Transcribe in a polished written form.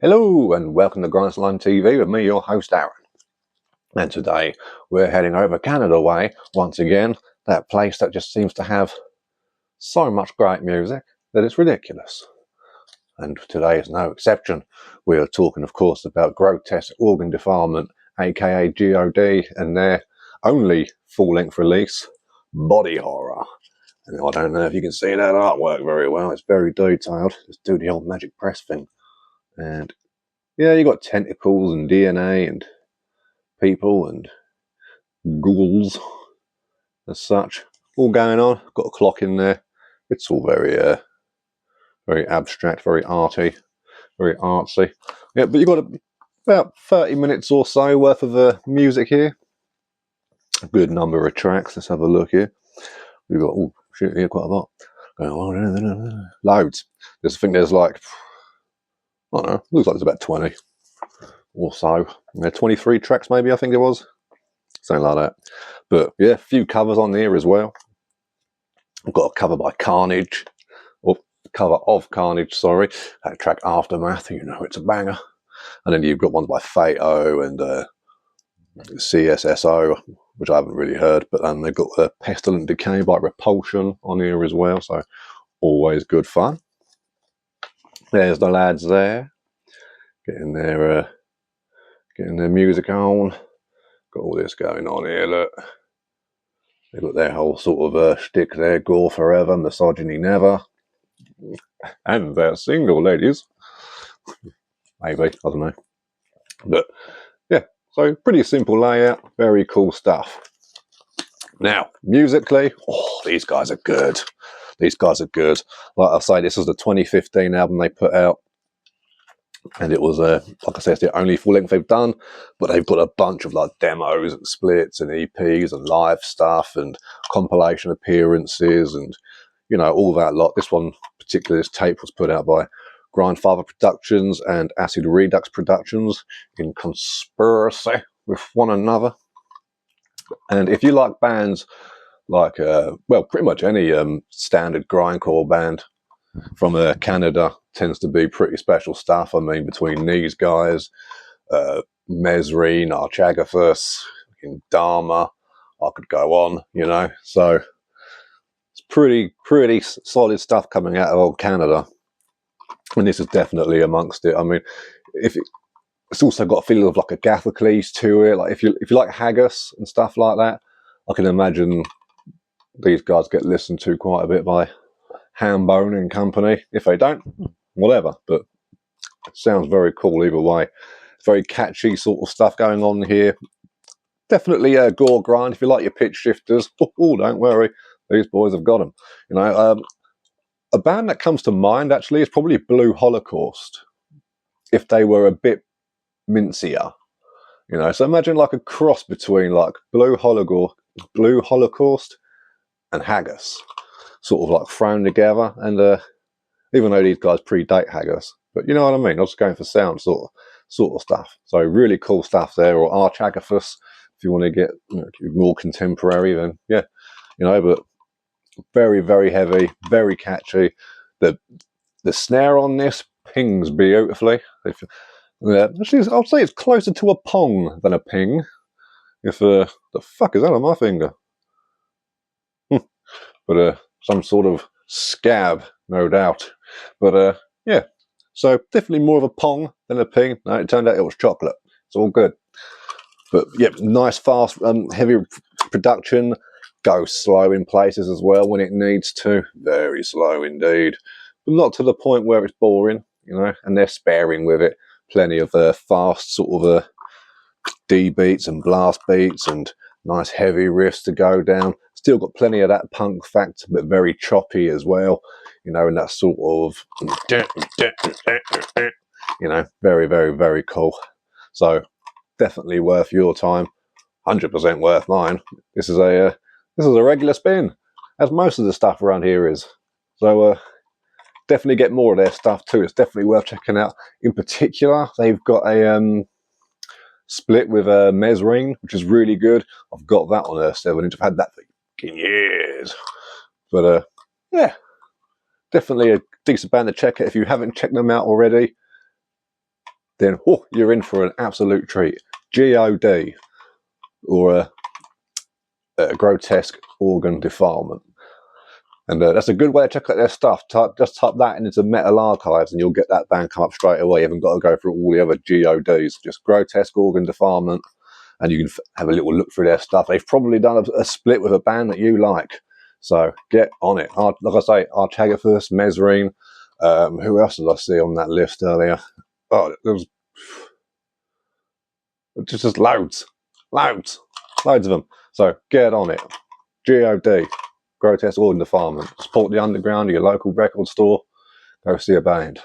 Hello and welcome to GrindslimeTV with me, your host Aaron. And today we're heading over Canada way once again, that place that just seems to have so much great music that it's ridiculous. And today is no exception. We are talking, of course, about Grotesque Organ Defilement, aka G.O.D, and their only full-length release, Body Horror. And I don't know if you can see that artwork very well. It's very detailed. Just do the old magic press thing. And yeah, you got tentacles and DNA and people and ghouls as such, all going on. Got a clock in there. It's all very abstract, very arty, very artsy. Yeah, but you got about 30 minutes or so worth of music here. A good number of tracks. Let's have a look here. We've got here quite a lot. Loads. I think there's like, I don't know, looks like there's about 20 or so. 23 tracks maybe, I think it was. Something like that. But yeah, a few covers on there as well. I've got a cover by Carnage, or cover of Carnage, sorry. That track Aftermath, you know it's a banger. And then you've got ones by Fato and CSSO, which I haven't really heard. But then they've got Pestilent Decay by Repulsion on here as well. So always good fun. There's the lads there, getting their music on. Got all this going on here, look. They've got their whole sort of shtick there, gore forever, misogyny never. And they're single, ladies. Maybe, I don't know. But yeah, so pretty simple layout, very cool stuff. Now, musically, these guys are good. These guys are good. Like I say, this was the 2015 album they put out. And it was, like I said, it's the only full length they've done, but they've got a bunch of like demos and splits and EPs and live stuff and compilation appearances and, you know, all that lot. This one, particularly this tape, was put out by Grindfather Productions and Acid Redux Productions in conspiracy with one another. And if you like bands like, well, pretty much any standard grindcore band from Canada, tends to be pretty special stuff. I mean, between these guys, Mesrine, Archagathus, Dharma, I could go on, you know. So it's pretty solid stuff coming out of old Canada, and this is definitely amongst it. I mean, it's also got a feeling of like a Gathocles to it. Like if you like Haggis and stuff like that, I can imagine these guys get listened to quite a bit by Hambone and company. If they don't, whatever, but it sounds very cool either way. It's very catchy sort of stuff going on here. Definitely a gore grind if you like your pitch shifters. Oh, don't worry, these boys have got them. You know, a band that comes to mind actually is probably Blue Holocaust, if they were a bit mincier. You know, so imagine like a cross between like Blue Holocaust and Haggis, sort of like thrown together. And even though these guys predate Haggis, but you know what I mean, I'm just going for sound sort of stuff. So really cool stuff there. Or Archagathus, if you want to get, you know, more contemporary, then yeah, you know. But very heavy, very catchy. The snare on this pings beautifully. Actually, I'll say it's closer to a pong than a ping. If the fuck is that on my finger? But some sort of scab, no doubt. But yeah, so definitely more of a pong than a ping. No, it turned out it was chocolate. It's all good. But yeah, nice, fast, heavy production. Goes slow in places as well when it needs to. Very slow indeed. But not to the point where it's boring, you know, and they're sparing with it. Plenty of fast sort of D beats and blast beats and nice heavy riffs to go down. Still got plenty of that punk factor, but very choppy as well, you know, and that sort of, you know, very cool. So definitely worth your time, 100% worth mine. This is a regular spin, as most of the stuff around here is. So definitely get more of their stuff too. It's definitely worth checking out. In particular, they've got a split with Mesrine, which is really good. I've got that on a 7-inch. I've had that for years. But yeah, definitely a decent band to check out if you haven't checked them out already. then you're in for an absolute treat. G.O.D. or a Grotesque Organ Defilement. And that's a good way to check out their stuff. Just type that into Metal Archives and you'll get that band come up straight away. You haven't got to go through all the other G.O.Ds. Just Grotesque Organ Defilement, and you can have a little look through their stuff. They've probably done a split with a band that you like. So get on it. Like I say, Archagathus, Mesrine. Who else did I see on that list earlier? Oh, there was just loads of them. So get on it. G.O.D. Grotesque Organ Defilement. Support the underground, your local record store. Go see a band.